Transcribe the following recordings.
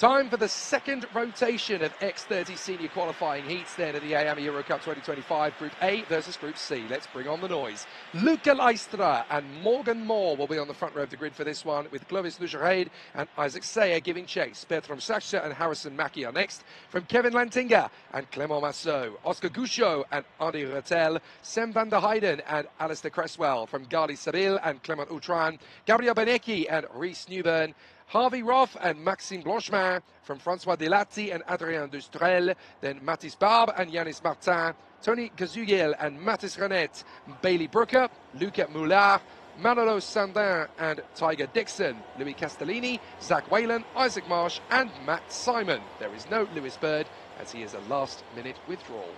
Time for the second rotation of X30 senior qualifying heats then at the AAMA Euro Cup 2025, Group A versus Group C. Let's bring on the noise. Luca Leistra and Morgan Moore will be on the front row of the grid for this one, with Clovis Lugerade and Isaac Sayer giving chase. Bertram Sacha and Harrison Mackie are next, from Kevin Lantinga and Clément Massot. Oscar Gouchot and Andy Rattel, Sem van der Heijden and Alistair Cresswell, from Gali Sabil and Clement Outran, Gabriel Benecki and Rhys Newburn, Harvey Roth and Maxime Blanchemin, from François Delatti and Adrien Dustrel, then Mathis Barbe and Yanis Martin, Tony Gazugel and Mathis Renette, Bailey Brooker, Luca Moulard, Manolo Sandin and Tiger Dixon, Louis Castellini, Zach Whalen, Isaac Marsh and Matt Simon. There is no Lewis Bird, as he is a last-minute withdrawal.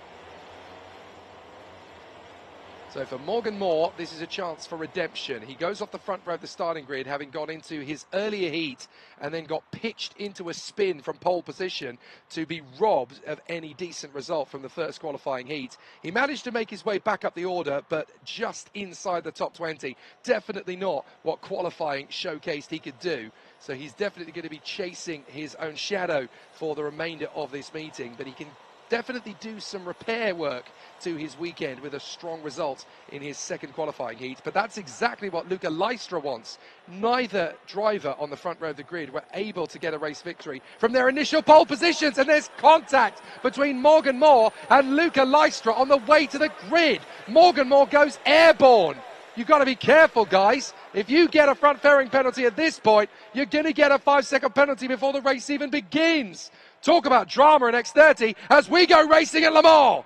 So for Morgan Moore, this is a chance for redemption. He goes off the front row of the starting grid, having gone into his earlier heat and then got pitched into a spin from pole position to be robbed of any decent result from the first qualifying heat. He managed to make his way back up the order, but just inside the top 20. Definitely not what qualifying showcased he could do. So he's definitely going to be chasing his own shadow for the remainder of this meeting, but he can definitely do some repair work to his weekend with a strong result in his second qualifying heat. But that's exactly what Luca Leistra wants. Neither driver on the front row of the grid were able to get a race victory from their initial pole positions, and there's contact between Morgan Moore and Luca Leistra on the way to the grid. Morgan Moore goes airborne. You've got to be careful, guys. If you get a front fairing penalty at this point, you're going to get a 5-second penalty before the race even begins. Talk about drama in X30 as we go racing at Le Mans.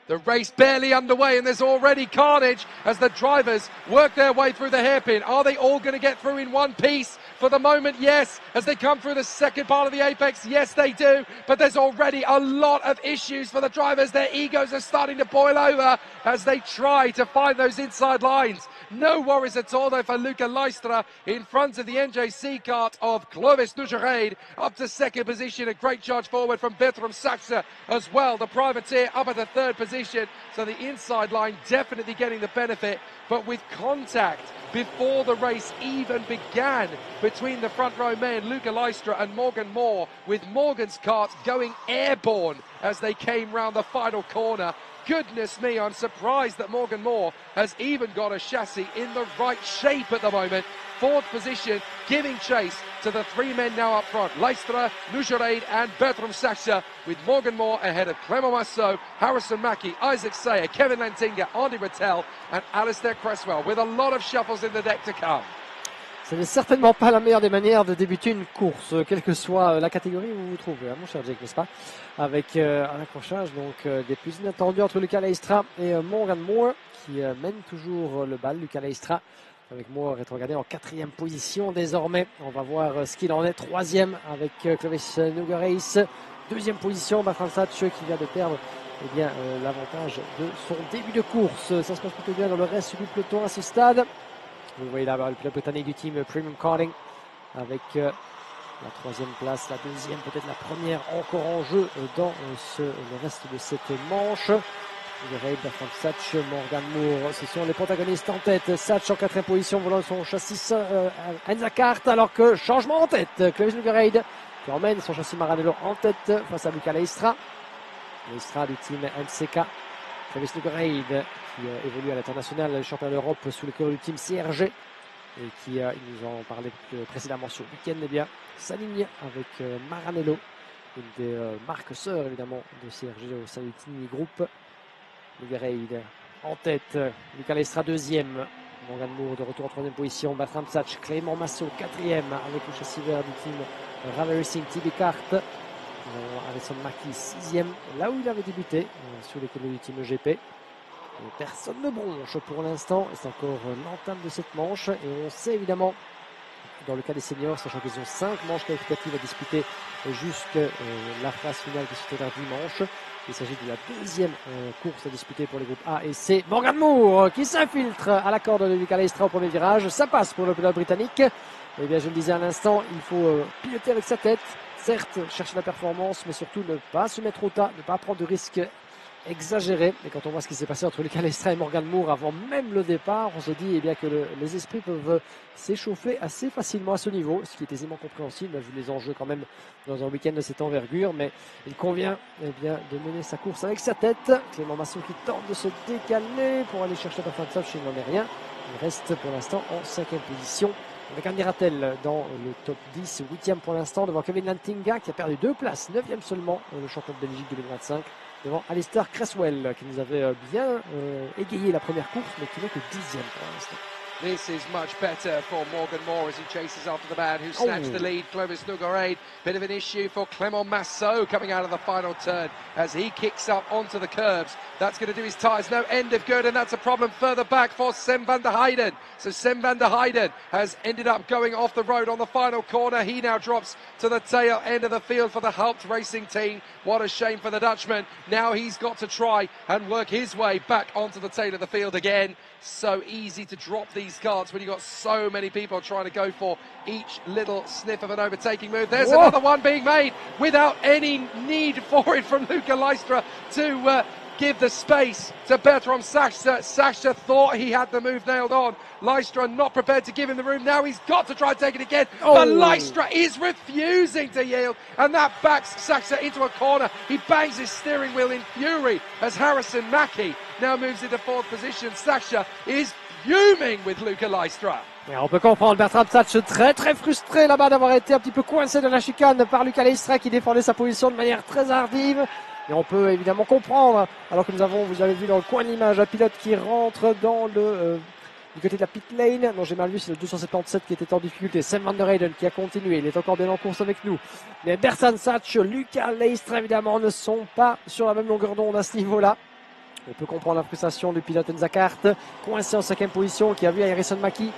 The race barely underway and there's already carnage as the drivers work their way through the hairpin. Are they all going to get through in one piece? For the moment, yes. As they come through the second part of the apex, yes, they do. But there's already a lot of issues for the drivers. Their egos are starting to boil over as they try to find those inside lines. No worries at all, though, for Luca Leistra in front of the NJC kart of Clovis Lugerade up to second position. A great charge forward from Bertram Saxa as well. The privateer up at the third position. So the inside line definitely getting the benefit, but with contact before the race even began between the front row men, Luca Leistra and Morgan Moore, with Morgan's kart going airborne as they came round the final corner. Goodness me, I'm surprised that Morgan Moore has even got a chassis in the right shape at the moment. Fourth position, giving chase to the three men now up front. Leistra, Lugerade and Bertram Saxa, with Morgan Moore ahead of Clément Massot, Harrison Mackie, Isaac Sayer, Kevin Lantinga, Andy Rattel and Alistair Cresswell, with a lot of shuffles in the deck to come. Ce n'est certainement pas la meilleure des manières de débuter une course, quelle que soit la catégorie où vous vous trouvez, hein, mon cher Jake, n'est-ce pas? Avec un accrochage donc des plus inattendus entre Luca Leistra et Morgan Moore, qui mène toujours le bal. Luca Leistra, avec Moore, rétrogradé en 4e position désormais. On va voir ce qu'il en est. 3e avec Clovis Lugerade. 2e position, Bertrand Satch, qui vient de perdre l'avantage de son début de course. Ça se passe plutôt bien dans le reste du peloton à ce stade. Vous voyez là le pilote britannique du team Premium Karting avec la 3e place, la 2e, peut-être la première encore en jeu dans le reste de cette manche. Lugerade, Bertrand Satch, Morgan Moore, ce sont les protagonistes en tête. Satch en 4e position, volant son châssis Enza Kart, alors que changement en tête. Clovis Lugerade qui emmène son châssis Maranello en tête face à Luca Leistra. Leistra du team MCK. Clovis Lugerade qui évolue à l'international, le champion d'Europe sous le cours du team CRG et qui, ils nous en parlait précédemment sur le week-end, s'aligne avec Maranello, une des marques sœurs évidemment de CRG au sein du team groupe. Lugerade en tête, Luca Leistra 2e, Morgan Moore de retour en 3e position, Bertrand Satch, Clément Massot 4e avec le châssis vert du team Rally Racing TB Kart. Harrison Mackie 6e, là où il avait débuté, sous les colonnes du team EGP. Et personne ne bronche pour l'instant, c'est encore l'entame de cette manche. Et on sait évidemment, dans le cas des seniors, sachant qu'ils ont 5 manches qualificatives à disputer jusqu'à la phase finale qui se tiendra dimanche. Il s'agit de la 2e course à disputer pour les groupes A et C. Morgan Moore qui s'infiltre à la corde de Luca Leistra au premier virage. Ça passe pour le pilote britannique. Et bien, je le disais à l'instant, il faut piloter avec sa tête. Certes, chercher la performance, mais surtout ne pas se mettre au tas, ne pas prendre de risques exagéré. Et quand on voit ce qui s'est passé entre Lucas Leistra et Morgan Moore avant même le départ, on se dit eh bien, que les esprits peuvent s'échauffer assez facilement à ce niveau, ce qui est aisément compréhensible, vu les enjeux quand même dans un week-end de cette envergure. Mais il convient eh bien, de mener sa course avec sa tête. Clément Massot qui tente de se décaler pour aller chercher la fin de touch, il n'en est rien. Il reste pour l'instant en 5e position. Avec Andy Rattel dans le top 10, 8e pour l'instant, devant Kevin Lantinga qui a perdu 2 places, 9e seulement, le champion de Belgique 2025, devant Alistair Cresswell qui nous avait bien égayé la première course, mais qui n'est que 10e pour l'instant. This is much better for Morgan Moore as he chases after the man who snatched the lead, Clovis Nogueira. Bit of an issue for Clément Massot coming out of the final turn as he kicks up onto the curbs. That's going to do his tyres no end of good, and that's a problem further back for Sem van der Heijden. So Sem van der Heijden has ended up going off the road on the final corner. He now drops to the tail end of the field for the Haupt Racing team. What a shame for the Dutchman. Now he's got to try and work his way back onto the tail of the field again. So easy to drop these guards when you've got so many people trying to go for each little sniff of an overtaking move. There's another one being made without any need for it from Luca Leistra to give the space to Bertram Sasha. Sasha thought he had the move nailed on. Leistra not prepared to give him the room. Now he's got to try and take it again. But Leistra is refusing to yield. And that backs Sasha into a corner. He bangs his steering wheel in fury as Harrison Mackie now moves into 4th position. Sasha is fuming with Luca Leistra. Et on peut comprendre Bertrand Satch très très frustré là-bas d'avoir été un petit peu coincé dans la chicane par Luca Leistra qui défendait sa position de manière très hardive. Et on peut évidemment comprendre, alors que nous avons, vous avez vu dans le coin de l'image, un pilote qui rentre dans du côté de la pit lane. Non, j'ai mal vu, c'est le 277 qui était en difficulté. Sam van der Heijden qui a continué, il est encore bien en course avec nous. Mais Bertrand Satch, Luca Leistra évidemment ne sont pas sur la même longueur d'onde à ce niveau-là. On peut comprendre la frustration du pilote Enzakart, coincé en 5e position, qui a vu Harrison Mackie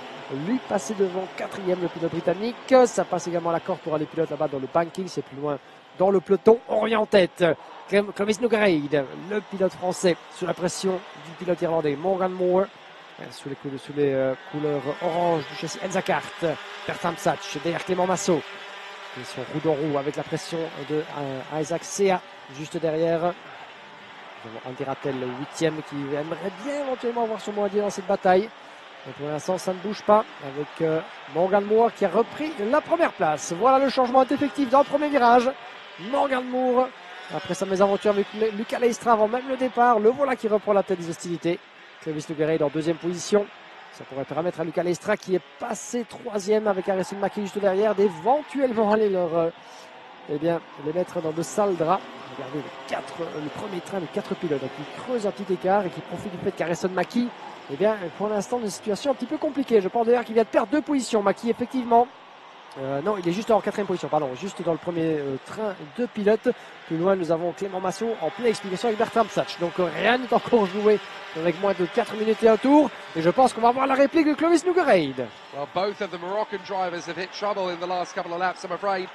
lui passer devant 4e, le pilote britannique. Ça passe également à l'accord pour les pilotes là-bas dans le banking, c'est plus loin dans le peloton. Orient en tête, Clovis Nogueira, le pilote français, sous la pression du pilote irlandais Morgan Moore, sous les couleurs orange du châssis Enzakart. Bertrand Satch derrière Clément Massot, et son roue dans roue avec la pression de Isaac Sea juste derrière. Andy Rattel, le 8e, qui aimerait bien éventuellement avoir son mot à dire dans cette bataille. Mais pour l'instant, ça ne bouge pas avec Morgan Moore qui a repris la première place. Voilà, le changement est effectif dans le premier virage. Morgan Moore, après sa mésaventure avec Luca Leistra avant même le départ, le voilà qui reprend la tête des hostilités. Clovis Nogueira en 2e position. Ça pourrait permettre à Luca Leistra, qui est passé 3e avec Harrison Mackie juste derrière, d'éventuellement aller les mettre dans de sales draps. Regardez le premier train de 4 pilotes qui creuse un petit écart et qui profite du fait qu'Harrison Mackie, eh bien, pour l'instant, une situation un petit peu compliquée. Je pense d'ailleurs qu'il vient de perdre 2 positions. Mackie, effectivement. Non, il est juste en 4e position, pardon, juste dans le premier train de pilote. Plus loin, nous avons Clément Massot en pleine explication avec Bertrand Satch. Donc rien n'est encore joué avec moins de 4 minutes et un tour. Et je pense qu'on va voir la réplique de Clovis Nogueira. Well, both of the Moroccan drivers have hit trouble in the last couple of laps, I'm afraid.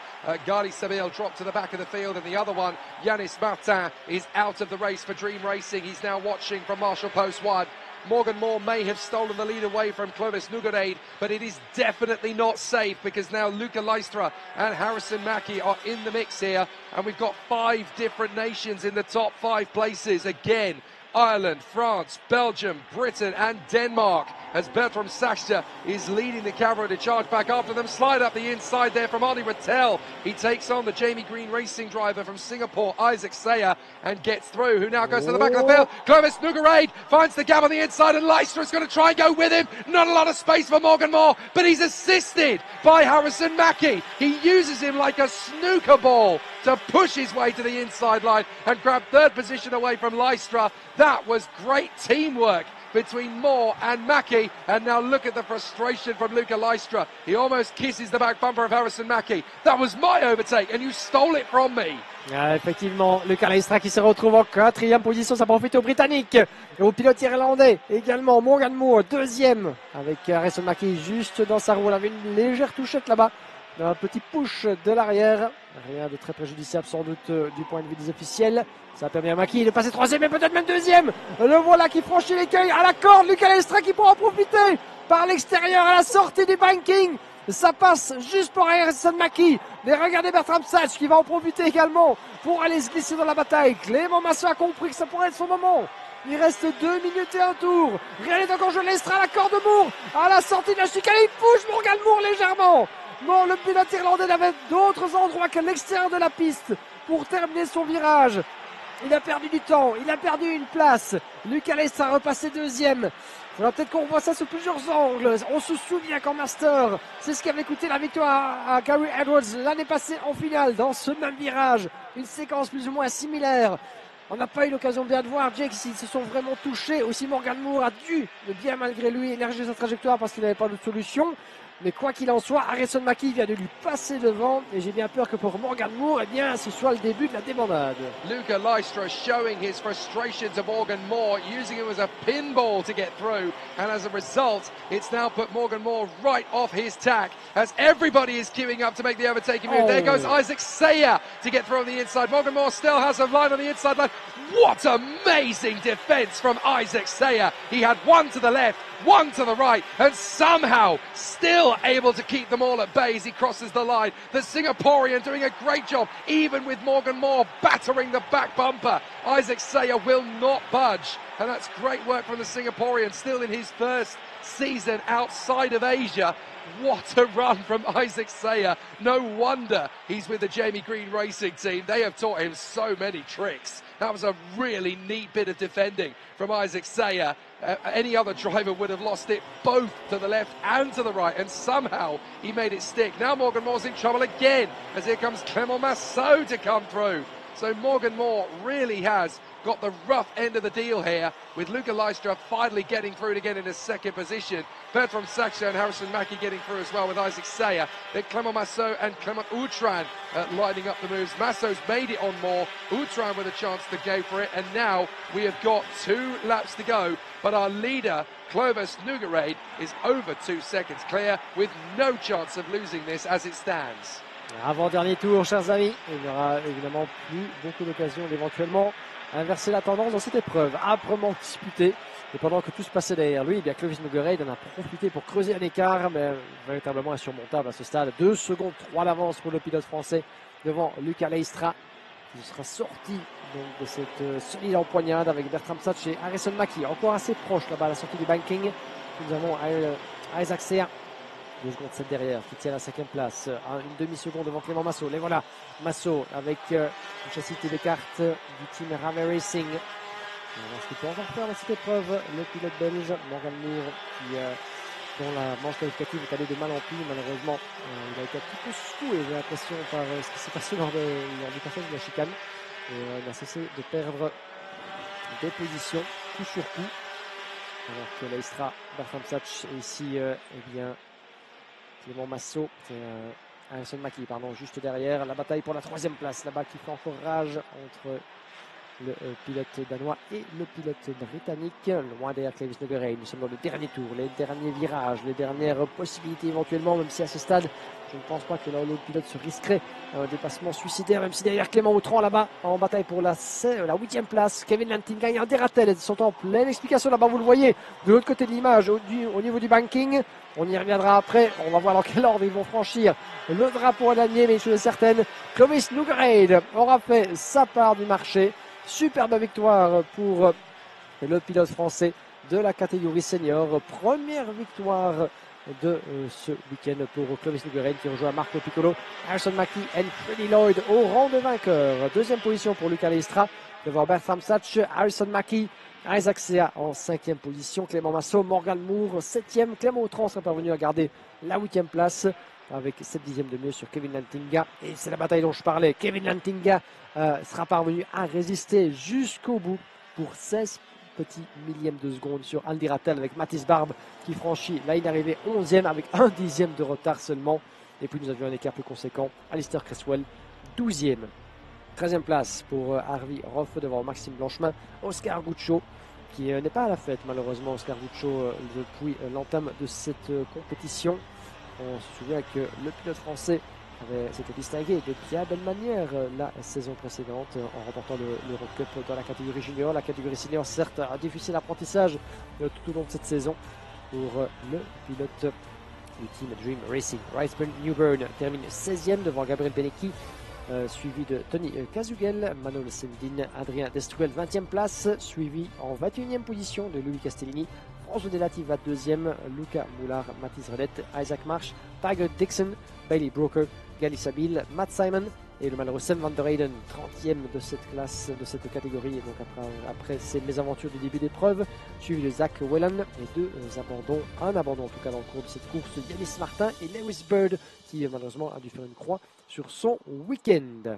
Ghali Sabil dropped to the back of the field, and the other one, Yanis Martin, is out of the race for Dream Racing. He's now watching from Marshall Post 1. Morgan Moore may have stolen the lead away from Clovis Nogueira, but it is definitely not safe because now Luca Leistra and Harrison Mackie are in the mix here, and we've got 5 different nations in the top 5 places again. Ireland, France, Belgium, Britain and Denmark, as Bertram Sasha is leading the cavalry to charge back after them. Slide up the inside there from Arnie Rattel. He takes on the Jamie Green Racing driver from Singapore, Isaac Sayer, and gets through, who now goes to the back of the field. Clovis Nogueira finds the gap on the inside, and Leistra is going to try and go with him. Not a lot of space for Morgan Moore, but he's assisted by Harrison Mackie. He uses him like a snooker ball to push his way to the inside line and grab 3rd position away from Leistra. That was great teamwork between Moore and Mackie, and now look at the frustration from Luca Leistra. He almost kisses the back bumper of Harrison Mackie. That was my overtake and you stole it from me. Ah, effectivement, Luca Leistra qui se retrouve en 4e position, ça profite aux Britanniques et aux pilotes irlandais également. Morgan Moore 2e avec Harrison Mackie juste dans sa roue. Il avait une légère touchette là-bas, un petit push de l'arrière, rien de très préjudiciable sans doute du point de vue des officiels. Ça permet à Mackie de passer 3e et peut-être même 2e. Le voilà qui franchit l'écueil à la corde. Luca Leistra qui pourra en profiter par l'extérieur à la sortie du banking. Ça passe juste pour Harrison Mackie. Mais regardez Bertrand Psach qui va en profiter également pour aller se glisser dans la bataille. Clément Massot a compris que ça pourrait être son moment. Il reste 2 minutes et un tour. Rien n'est encore joué. L'Aistra à la corde de Moore. À la sortie de la chicane, il pousse Morgan Moore légèrement. Bon, le pilote irlandais n'avait d'autres endroits qu'à l'extérieur de la piste pour terminer son virage. Il a perdu du temps, il a perdu une place. Lucas Leistra a repassé deuxième. Il faudra peut-être qu'on voit ça sous plusieurs angles. On se souvient qu'en Master, c'est ce qui avait coûté la victoire à Gary Edwards l'année passée en finale, dans ce même virage. Une séquence plus ou moins similaire. On n'a pas eu l'occasion bien de voir Jake s'ils se sont vraiment touchés. Aussi Morgan Moore a dû, bien malgré lui, élargir sa trajectoire parce qu'il n'avait pas de solution. Mais quoi qu'il en soit, Harrison Mackie vient de lui passer devant et j'ai bien peur que pour Morgan Moore, eh bien, ce soit le début de la débandade. Luca Leistra showing his frustration to Morgan Moore, using him as a pinball to get through, and as a result, it's now put Morgan Moore right off his tack as everybody is queuing up to make the overtaking move. There goes Isaac Sayer to get through on the inside. Morgan Moore still has a line on the inside line. What amazing defence from Isaac Sayer. He had one to the left, one to the right, and somehow still able to keep them all at bay as he crosses the line. The Singaporean doing a great job, even with Morgan Moore battering the back bumper. Isaac Sayer will not budge, and that's great work from the Singaporean, still in his first season outside of Asia. What a run from Isaac Sayer. No wonder he's with the Jamie Green Racing team. They have taught him so many tricks. That was a really neat bit of defending from Isaac Sayer. Any other driver would have lost it both to the left and to the right, and somehow he made it stick. Now Morgan Moore's in trouble again, as here comes Clément Massot to come through. So Morgan Moore really has got the rough end of the deal here, with Luca Leistra finally getting through to get in a second position. Bertrand Saxer and Harrison Mackie getting through as well with Isaac Sayer. Then Clément Massot and Clément Outram lining up the moves. Massot's made it on Moore. Outram with a chance to go for it. And now we have got 2 laps to go. But our leader, Clovis Nougarade, is over 2 seconds clear with no chance of losing this as it stands. Avant-dernier tour, chers amis. Il n'y aura évidemment plus beaucoup d'occasions d'éventuellement inverser la tendance dans cette épreuve âprement disputée. Et pendant que tout se passait derrière lui, eh bien Clovis Nougarade en a profité pour creuser un écart, mais véritablement insurmontable à ce stade. 2 secondes 3 d'avance pour le pilote français devant Lucas Leistra, qui sera sorti donc de cette solide empoignade avec Bertrand Psach et Harrison Mackie, encore assez proche là-bas à la sortie du banking. Nous avons Isaac Sayer, 2 secondes 7 derrière, qui tient la 5e place, une demi-seconde devant Clément Massot. Les voilà, Massot avec une châssis des cartes du team Rame Racing. On va voir ce qu'il peut encore faire dans cette épreuve. Le pilote belge, Morgan Moore, dont la manche qualificative est allée de mal en pis. Malheureusement, il a été un petit peu secoué, j'ai l'impression, par ce qui s'est passé lors du passage de la chicane. Et il a cessé de perdre des positions, coup sur coup. Alors que Leistra, Bertrand Psach, et ici, eh bien, Clément Massot, Harrison Mackie, pardon, juste derrière. La bataille pour la 3e place, là-bas qui fait encore rage entre le pilote danois et le pilote britannique. Loin derrière Clovis Nougarade, nous sommes dans le dernier tour, les derniers virages, les dernières possibilités éventuellement, même si à ce stade, je ne pense pas que l'autre pilote se risquerait un dépassement suicidaire, même si derrière Clément Outram là-bas, en bataille pour la 8e place, Kevin Lantinga et Andy Rattel sont en pleine explication là-bas, vous le voyez, de l'autre côté de l'image, au niveau du banking. On y reviendra après, on va voir dans quel ordre ils vont franchir le drapeau à damier, mais une chose est certaine, Clovis Nougarade aura fait sa part du marché. Superbe victoire pour le pilote français de la catégorie senior. Première victoire de ce week-end pour Clovis Nougarade qui rejoint Marco Piccolo, Harrison Mackie et Freddie Lloyd au rang de vainqueur. 2e position pour Lucas Leistra devant Bertrand Psach, Harrison Mackie, Isaac Sayer en 5e position, Clément Massot, Morgan Moore 7e, Clément Outram sera parvenu à garder la 8e place avec 7 dixièmes de mieux sur Kevin Lantinga. Et c'est la bataille dont je parlais. Kevin Lantinga sera parvenu à résister jusqu'au bout pour 16 petits millièmes de seconde sur Andy Rattel avec Mathis Barbe qui franchit la ligne d'arrivée 11e avec 1 dixième de retard seulement. Et puis nous avions un écart plus conséquent. Alistair Cresswell 12e. 13e place pour Harvey Roff devant Maxime Blanchemin. Oscar Guccio qui n'est pas à la fête malheureusement. Oscar Guccio depuis l'entame de cette compétition. On se souvient que le pilote français s'était distingué de bien belle manière la saison précédente en remportant l'Eurocup dans la catégorie junior. La catégorie senior, certes, un difficile apprentissage tout au long de cette saison pour le pilote du team Dream Racing. Riceburn Newburn termine 16e devant Gabriel Benecchi, suivi de Tony Kazugel, Manuel Sendin, Adrien Destruel 20e place, suivi en 21e position de Louis Castellini. François Delati va 2e, Luca Moulard, Mathis Redette, Isaac Marsh, Tiger Dixon, Bailey Broker, Gali Sabil, Matt Simon et le malheureux Sam Van Der Eyden, 30e de cette classe, de cette catégorie. Et donc après ces mésaventures du début d'épreuve, suivi de Zach Whelan et deux abandons, un abandon en tout cas dans le cours de cette course, Yanis Martin et Lewis Bird qui malheureusement a dû faire une croix sur son week-end.